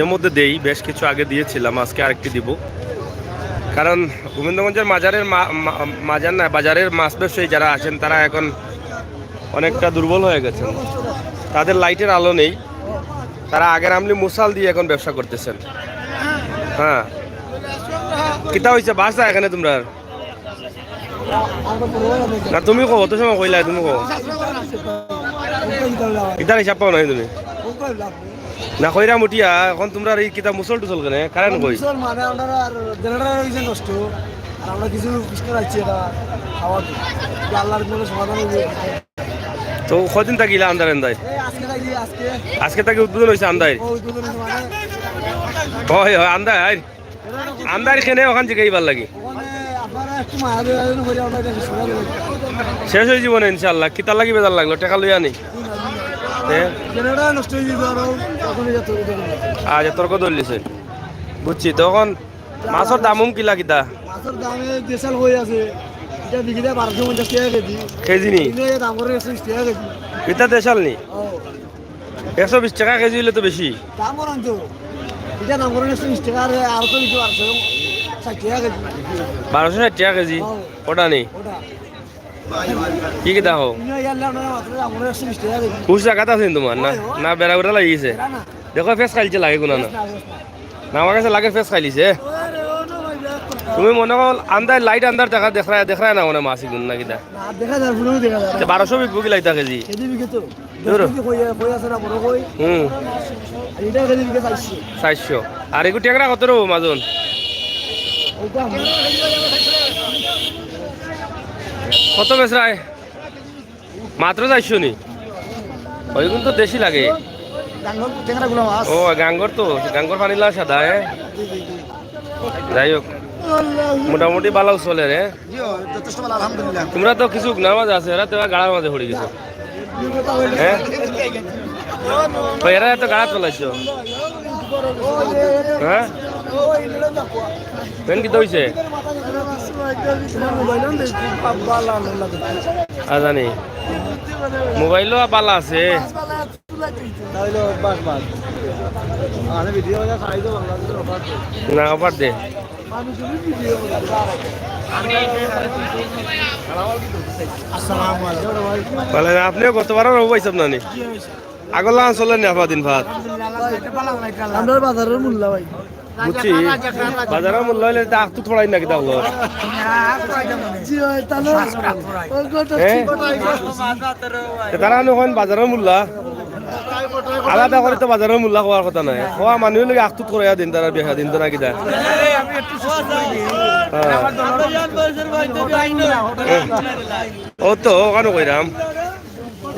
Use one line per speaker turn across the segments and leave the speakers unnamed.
এর মধ্যে দেই, বেশ কিছু আগে দিয়েছিলাম, আজকে আরেকটি দিব। কারণ গোবিন্দগঞ্জের মাজার না বাজারের মাছ ব্যবসায়ী যারা আছেন তারা এখন অনেকটা দুর্বল হয়ে গেছেন, তাদের লাইটের আলো নেই, তারা আগের আমলি মুসাল দিয়ে এখন ব্যবসা করতেছেন। হ্যাঁ, কিতা হয়েছে বাসা এখানে তোমরা না? তুমি কো অত সময় কইলা, তুমি কো ইতার হিসাব পাও নাই তুমি না কইরা মুটিয়া এখন তোমরা এই কিতা মুসল টুসল কেন কারণ কই
মানে আমরা জেনারেটর হইছে নষ্ট আর আমরা কিছু বিস্কুট আছে এটা খাওয়া দিই আল্লাহর কোনো সমাধান হইবে।
তো কদিন থাকিলা আন্দার আন্দাই? আজকে তাকে উদ্বোধন হয়েছে আন্দাই? হয় হয় আন্দাই আন্দার কেনে ওখান থেকে এইবার লাগি শেষ হয়ে জীবনে ইনশাল্লাহ। কিতার লাগি বেজার লাগলো টাকা লইয়া নি? আচ্ছা তর্ক ধরলিছে, বুঝছি। তখন মাছের দামও কিলা কিতা?
মাছের দামে দেশাল হয়ে আছে, এটা বিক্রি 1250 টাকা কেজি।
কেজি নি?
দাম করে 120 টাকা কেজি।
এটা দেশাল নি? 120 টাকা কেজি হলে তো বেশি
দাম করেন তো। এটা দাম করে 120 টাকা আর তো কিছু আছে 60 টাকা কেজি।
1260 টাকা কেজি ওটা নি? কি কিতা হো উস জায়গাতে আছেন তোমার না? না বেড়া বেড়া লাগিয়েছে? দেখো ফেস খাইছে লাগে কোনা না? না আমার কাছে লাগে ফেস খাইলিছে। তুমি মনে কর আন্দার লাইট আন্দার দেখা দেখায় না মনে মাছ গুণ না কিতা? 1200 বিকবো কি লাইতা কেজি? হুম 400। আর এগু টেকরা কত রো মাজন? কত বেচরায়? মাত্র 400 নি? ওই কিন্তু দেশি লাগে। ও গাঙ্গর, তো গাঙ্গর পানিলা সাদা। যাই হোক মোটামুটি ভালো চলে রে। তোমরা তো কিছু গুনার মাঝে আছে, এরা তো গাড়ার মাঝে পড়ে গেছো। হ্যাঁ এরা এত গাড়া চলাইছো? হ্যাঁ পেন কি হইছে? জানি মোবাইলও বালা আছে না? অফার দে আপনিও গতবার পাইছেন না নি? আগলা চলেন না দিন ভাত
বাজারের মূল্য ভাই
বুঝছি। বাজারের মূল্য হইলে আখতু থোড়াই নাকি তাহলে তারা নখন বাজারের মূল্য আলাদা করে তো বাজারের মূল্য হওয়ার কথা নাই। হওয়া মানুষ লোক আখতু থোড়াইয়া দিন তারা বেহা দিন তো নাকি দা ও তো ওখানে কইরাম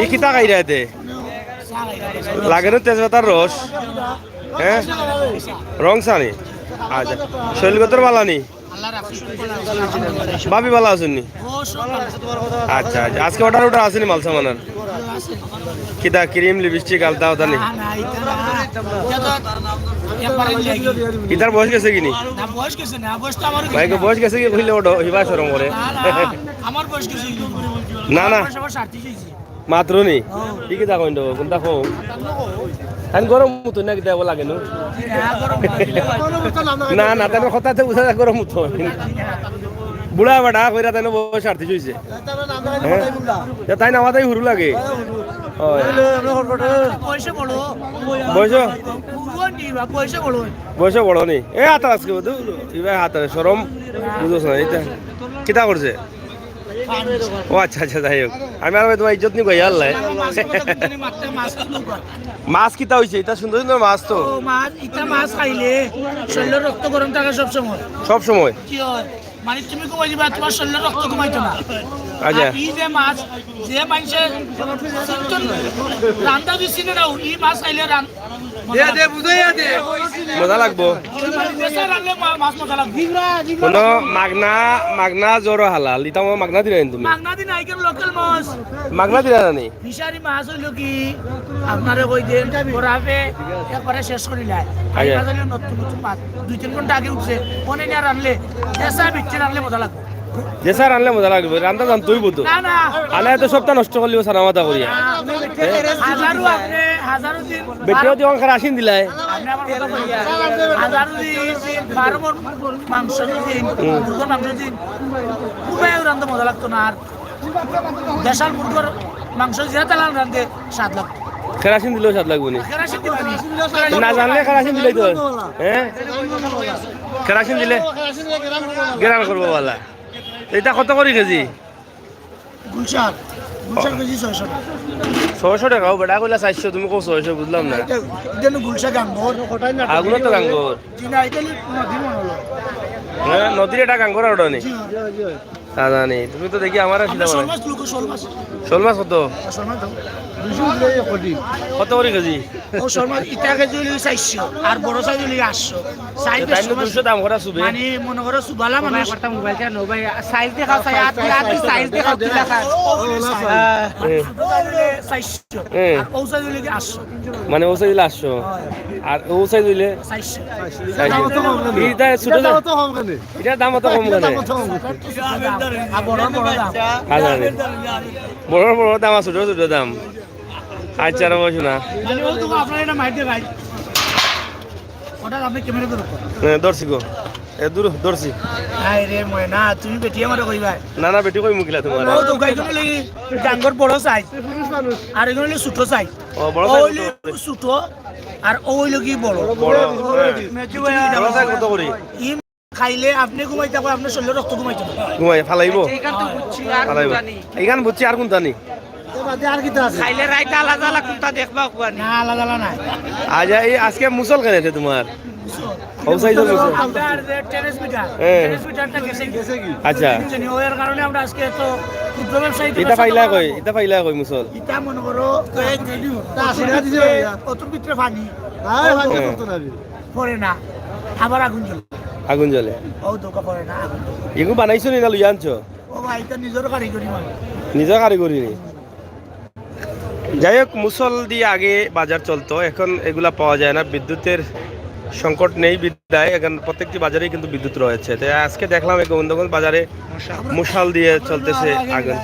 এই কিতা খাইরা এতে লাগে না তেজপাতার রস? হ্যাঁ রং সানি? আচ্ছা শৈলগতর বালা নি? ভাবি বালা আছেন নি? আচ্ছা আচ্ছা আজকে অর্ডার আসেনি মাল সামানার? কিতা ক্রিম লিপস্টিক আলতা ওটা নি? কিতার বয়স গেছে কিনি? ভাইকে বয়স গেছে কি কইলে ওটা হিবা শরম করে না না মাত্র নি? কি কিতা কইন কোনটা কো গরম মতো নাকি দেব লাগে না? না তেন কথাতে বুঝা যায় গরম মতো বুড়া বাড়া কইরা তেন বয়স 38 হইছে। তাই না আমাদের হুরু লাগে বয়স বড় নি? এ হাত আজকে হাত সরম বুঝোস না? এটা কিতা করছে? ও আচ্ছা আচ্ছা যাই হোক আমি আর তোমার ইজ্জত নি কই আল্লাহ। মাছ কিতা হইছে? এটা সুন্দর সুন্দর মাছ তো।
মাছ খাইলে শরীরের রক্ত গরম থাকে সব সময়।
সব সময়
কি হয় মানে তুমি কমাই দিবা তোমার শরীরের রক্ত কমাইতো না।
আচ্ছা
এই যে মাছ যে মানুষে রান্না দিছি না এই মাছ খাইলে
মজা লাগবো। কোনো মাগনা জ্বর হালাল ইতা মাগনা দিলা তুমি? মাগনা দিলা জানি?
ফিশারি মাছ হইল কি আপনারে কই দেন বরাবে একবারে শেষ করিলা। নতুন নতুন মাছ 2-3 ঘন্টা আগে উঠছে মনে না রানলে দেশা বিচ্ছে রানলে মজা লাগবে।
দেশা রানলে মজা লাগবে, রান্না জানতোই বুঝো।
না না
আলে এত সপ্তাহ নষ্ট করলিও সারা মাথা করিয়া
হাজারুদ্দিন
বেটিও দিওয়ান খারাসিন দিলাই
আপনি আমার কথা বলিয়া হাজারুদ্দিন 12 মণ মাংস দিন মুরগির মাংস দিন খুবই রান্ধতে মজা লাগতো না আর দেশাল মুরগির মাংস জিরা তেলান রান্ধতে স্বাদ লাগতো
খারাসিন দিলেও স্বাদ লাগবো নি
কেরাসিন দিবানি
না জানলে খারাসিন দিলাই তো হ্যাঁ খারাসিন দিলে গেরান করবো বলা এটা কত করে কেজি
গুলশান গুলশান কেজি 600 টাকা
600 টাকা বেটা কইলা 400 তুমি কো 600 বুঝলাম না
এটা গুলশা গাঙ্গর
আগুন তো গাঙ্গর
জিনা এটা নদী মনে হলো
হ্যাঁ নদীর এটা গাঙ্গর ওটা নি জানি তুমি তো দেখি আমার আসলে
শোল মাছ লুকো শোল মাছ
শোল মাছ কত
শোল মাছ দাও
কত করে কেজি
ও শোল মাছ ইটা কেজি হইলে 400 আর বড় সাইজ হইলে 800 সাইজ
তাই 200 দাম করা সুবে
মানে মনে করো সুবালা মানে
একটা মোবাইল কেন ভাই সাইজ দেখাও সাইজ দেখাও কি লেখা
আর ও সাইজ হইলে 800
মানে ও সাইজ 800 আর ও সাইজ হইলে
400
এটা ছোট
তো কম কেন
এটার দাম অত কম কেন
আর বড় বড় দাম
জানি বড় বড় দাম আর ছোট ছোট দাম আচ্ছা রে বসো না
মানে ও তো আপনারা এটা মাইর দিয়ে ভাই ওটা আপনি ক্যামেরা ধরো
দর্শি গো এ দূর দর্শি
হাই রে ময়না তুমি বেটি আমার কই ভাই
না না বেটি কই মুকিলা তোমার
ও তো গাইগুলো লাগি ডাঙ্গর বড় সাইজ আর এগুলো লাগি ছোট সাইজ
ও বড়
ও
সাইজ
হইলো ছোট আর ও হইলো কি বড়
বড়
মেজু
বড় সাইজ কত করে
ই খাইলে আপনি ঘুমাইতে পারেন আপনার শরীরে রক্ত ঘুমাইতে পারে
ঘুমাই ফালাইবো
এইখান তো বুঝছি আর
ফালাইবো এইখান বুঝছি আর কোন জানি
আর কি আছে
খাইলে রাইতে আলাদা আলাদা কোনটা দেখবা কোয়ানি
না আলাদা আলাদা নাই
আজ এই আজকে মুসল কেন আছে তোমার ও সাইজ মুসল
আপনার টেরেস মিটার
হ্যাঁ।
টেরেস মিটারটা গেছে কি
আচ্ছা
জানি ওর কারণে আমরা আজকে তো ক্ষুদ্র ব্যবসায়ী
এটা পাইলা কই মুসল
ইটা মনে করো তা আসিনা দিছে অতর ভিতরে পানি পড়ে না আবার আগুন জ্বলে
আগুন জ্বলে
ও দোকা পড়ে না আগুন জ্বলে।
এগু বানাইছো নি না লইয়া আনছো
ও ভাই এটা নিজের কারিগরি মানে
নিজের কারিগরি নি যাই হোক মুসল দিয়ে আগে বাজার চলতো এখন এগুলা পাওয়া যায় না বিদ্যুতের সংকট নেই বিদ্যায় এখন প্রত্যেকটি বাজারেই কিন্তু বিদ্যুৎ রয়েছে তো আজকে দেখলাম এই গোবিন্দগঞ্জ বাজারে মুশাল দিয়ে চলতেছে আগুন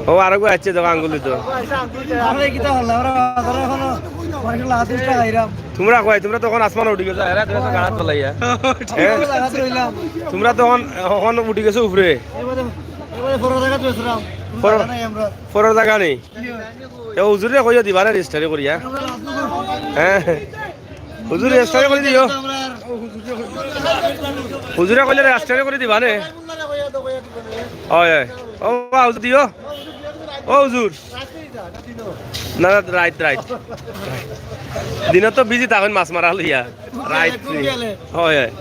ও আরো আছে দেখো আঙ্গুলি তো তোমরা কয় তোমরা তখন আসমান উঠে গেছো এরা তুমি তো গাড়া চলাইয়া হ্যাঁ? তোমরা তখন এখন উঠে গেছো উপরে ফোর জায়গা নেই হুজুরে কইয়া দিবা না রেজিস্টারে করিয়া হ্যাঁ হুজুর রেজিস্টারে করে দিও হুজুরে কইলে রেজিস্টারে করে দিবা নে হয় হয় ও হুজুর দিও ও হুজুর না না রাইট রাইট দিনত তো বিজি তখন মাছ মারা লইয়া রাইট হয় হয়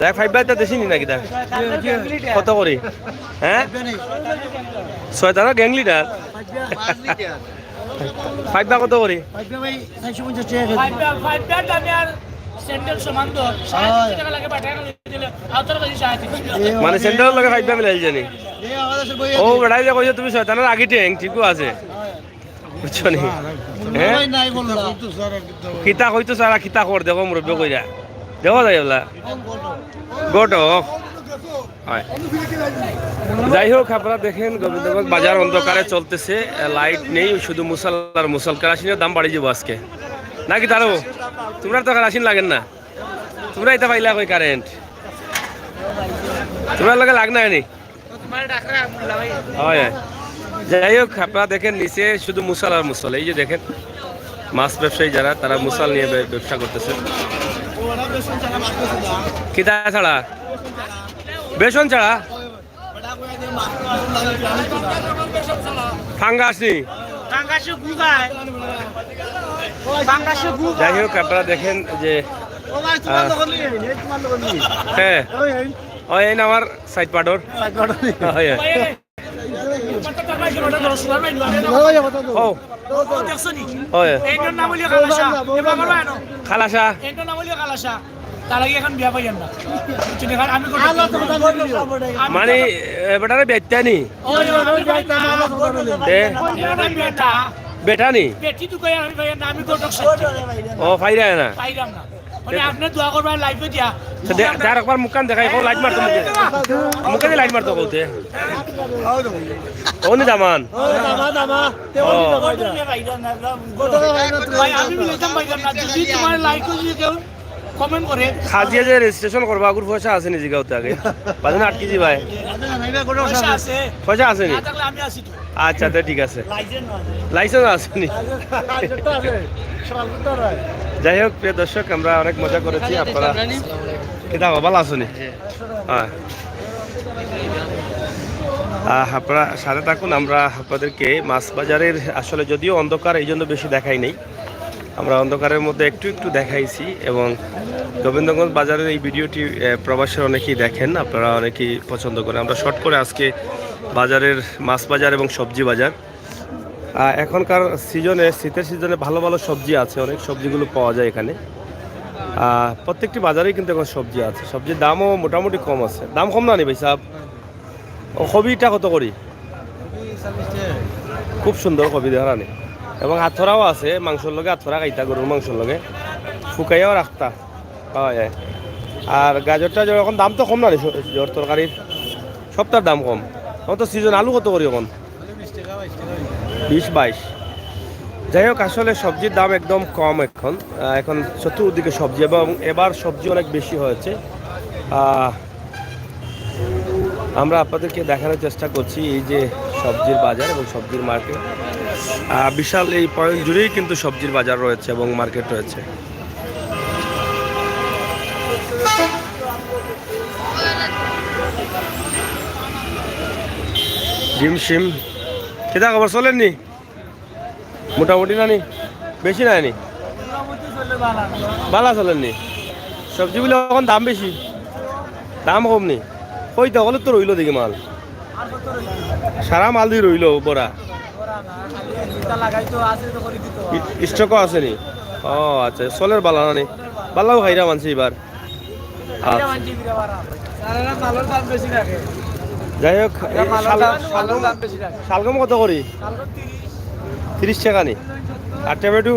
দেখ 5 বাইটা দেশি নি নাকি দা কত করে হ্যাঁ 6 টাকা গ্যাং লিটার 5 বা কত করে মানে সেন্টারের লগে 5 বা মিলাই জানি ও বেড়াই যে কইছো তুমি শয়তানের আগে ট্যাং ঠিকও আছে বুঝছো নি হ্যাঁ কিতা কইতো সারা কিতা কর দেখো মুরব্বি কইরা দেখো যাই বলা গোট হয় যাই হোক আপনারা দেখেন গোবিন্দগঞ্জ বাজার অন্ধকারে চলতেছে লাইট নেই শুধু মুসল আর মুসল কেরাসিনের দাম বাড়িয়ে যাবো আজকে নাকি তারও তোমরা তো কেরাসিন লাগেন না তোমরা এটা পাইলা কই কারেন্ট তোমরা লগে লাগ না নি হয় যাই হোক আপনারা দেখেন নিচে শুধু মুসল আর মুসল এই যে দেখেন মাছ ব্যবসায়ী যারা তারা মুসল নিয়ে ব্যবসা করতেছে কিতা ছাড়া বেসন ছাড়া ফাঙ্গাস নি যাই হোক আপনারা দেখেন যে হ্যাঁ ওই আমার সাইড পাডর হয় ও হয় খালাসা মানে বেটারে বেচতা নি বেটা নি ও ফাইরা না
মানে আপনি দোয়া করবেন লাইফে দিয়া
যার একবার মুখান দেখাই লাইট মারতো মুখে মুখে লাইট মারতো বলতে কোন দামান
ভাই আমি বলতাম ভাই না যদি তোমার লাইক যদি কেউ কমেন্ট করে
খাজিয়া যে রেজিস্ট্রেশন করবা আগুর পয়সা আছে নি জিগাওতে আগে বাজে 8 কেজি ভাই
পয়সা আছে
পয়সা আছে নি
না থাকলে আমি আসি তো
আচ্ছা তো ঠিক আছে লাইসেন্স আছে নি যাই হোক প্রিয় দর্শক আমরা অনেক মজা করেছি আপনারা কিতাব ভালো আছো নি হ্যাঁ আপনারা সাথে থাকুন আমরা আপনাদেরকে মাছ বাজারের আসলে যদিও অন্ধকার এই জন্য বেশি দেখাই নেই আমরা অন্ধকারের মধ্যে একটু একটু দেখাইছি এবং গোবিন্দগঞ্জ বাজারের এই ভিডিওটি প্রবাসের অনেকেই দেখেন আপনারা অনেকেই পছন্দ করেন আমরা শর্ট করে আজকে বাজারের মাছ বাজার এবং সবজি বাজার এখনকার সিজনে শীতের সিজনে ভালো ভালো সবজি আছে অনেক সবজিগুলো পাওয়া যায় এখানে প্রত্যেকটি বাজারেই কিন্তু এখন সবজি আছে সবজির দামও মোটামুটি কম আছে দাম কম না নি ভাই সাহেব কবিটা কত করি খুব সুন্দর কবি দেখা নেই এবং আথরাও আছে মাংসর লগে আথরা খাইতা গরুর মাংসর লগে শুকাইয়াও রাখতা পাওয়া যায় আর গাজরটা যখন দাম তো কম না রে জ্বর তরকারির সবটার দাম কম এখন তো সিজন আলু কত করি এখন 20-22 যাই হোক আসলে সবজির দাম একদম কম এখন চতুর্দিকে সবজি এবং এবার সবজি অনেক বেশি হয়েছে আমরা আপনাদেরকে দেখানোর চেষ্টা করছি এই যে সবজির বাজার এবং সবজির মার্কেট বিশাল এই পয়েন্ট জুড়েই কিন্তু সবজির বাজার রয়েছে এবং মার্কেট রয়েছে ডিম সিম কেটা খবর চলেননি মোটামুটি না নি বেশি নাই নি বালা চলেননি সবজিগুলো এখন দাম বেশি দাম কম নি কই তাহলে তো রইল দেখি মাল সারা মাল দিয়ে রইল বড়া স্টকও আছে নি ও আচ্ছা সোলের বালা না নি বালাও খাইরা মানছি এবার যাই হোক শালগম কত করি 30 টাকা নি আর টমেটো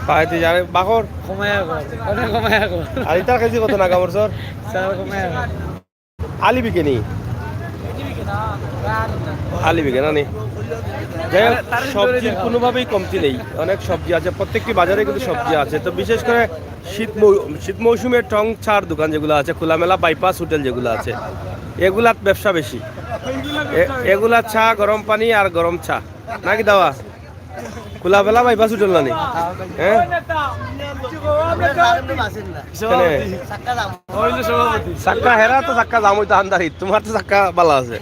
পাইতে যারে বাকর আর ইতার কেজি কত না কামর সর আলি বিকে নি আলি বিকে না নি যাই হোক সবজির কোনোভাবেই কমতি নেই অনেক সবজি আছে প্রত্যেকটি বাজারে কিন্তু সবজি আছে তো বিশেষ করে শীত মৌসুমে টং চার দোকান যেগুলো আছে খোলামেলা বাইপাস হোটেল যেগুলো আছে এগুলার ব্যবসা বেশি এগুলা চা গরম পানি আর গরম চা নাকি দাওয়া খোলামেলা বাইপাস হোটেল না নি হ্যাঁ চাক্কা হেরা তো চাক্কা দাম হইতো আন্দারি তোমার তো চাক্কা বালা আছে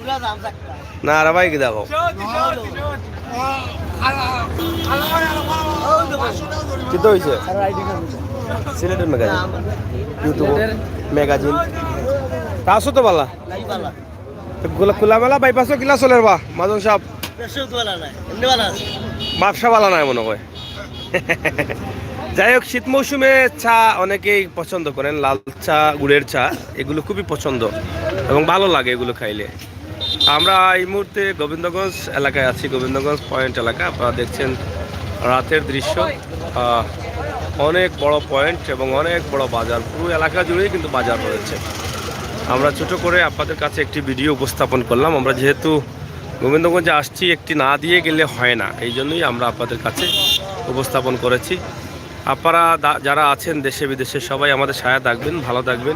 না আর ভাই কি দেখো কি তো হয়েছে সিলেটের ম্যাগাজিন ইউটিউব ম্যাগাজিন তা আসো তো বালা খোলামেলা বাইপাসও কিলা চলের বা মাজন সাহেব ব্যবসা বালা নাই মনে হয় যাই হোক শীত মৌসুমে চা অনেকেই পছন্দ করেন লাল চা গুড়ের চা এগুলো খুবই পছন্দ এবং ভালো লাগে এগুলো খাইলে আমরা এই মুহূর্তে গোবিন্দগঞ্জ এলাকায় আছি গোবিন্দগঞ্জ পয়েন্ট এলাকা আপনারা দেখছেন রাতের দৃশ্য অনেক বড় পয়েন্ট এবং অনেক বড় বাজার পুরো এলাকা জুড়েই কিন্তু বাজার রয়েছে আমরা ছোট করে আপনাদের কাছে একটি ভিডিও উপস্থাপন করলাম আমরা যেহেতু গোবিন্দগঞ্জে আসছি একটি না দিয়ে গেলে হয় না এই জন্যই আমরা আপনাদের কাছে উপস্থাপন করেছি আপনারা যারা আছেন দেশে বিদেশে সবাই আমাদের সাথে থাকবেন ভালো থাকবেন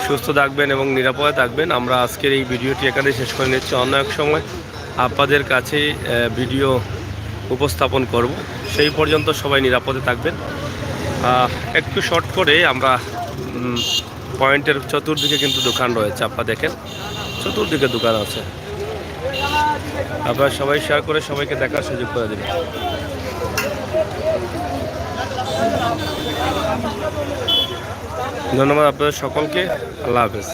সুস্থ থাকবেন এবং নিরাপদে থাকবেন আমরা আজকের এই ভিডিওটি এখানে শেষ করে নিচ্ছি অন্য এক সময় আপনাদের কাছে ভিডিও উপস্থাপন করব সেই পর্যন্ত সবাই নিরাপদে থাকবেন একটু শর্ট করে আমরা পয়েন্টের চতুর্দিকে কিন্তু দোকান রয়েছে আপনারা দেখেন চতুর্দিকে দোকান আছে আপনারা সবাই শেয়ার করে সবাইকে দেখার সুযোগ করে দেবেন ধন্যবাদ আপনাদের সকলকে আল্লাহ হাফেজ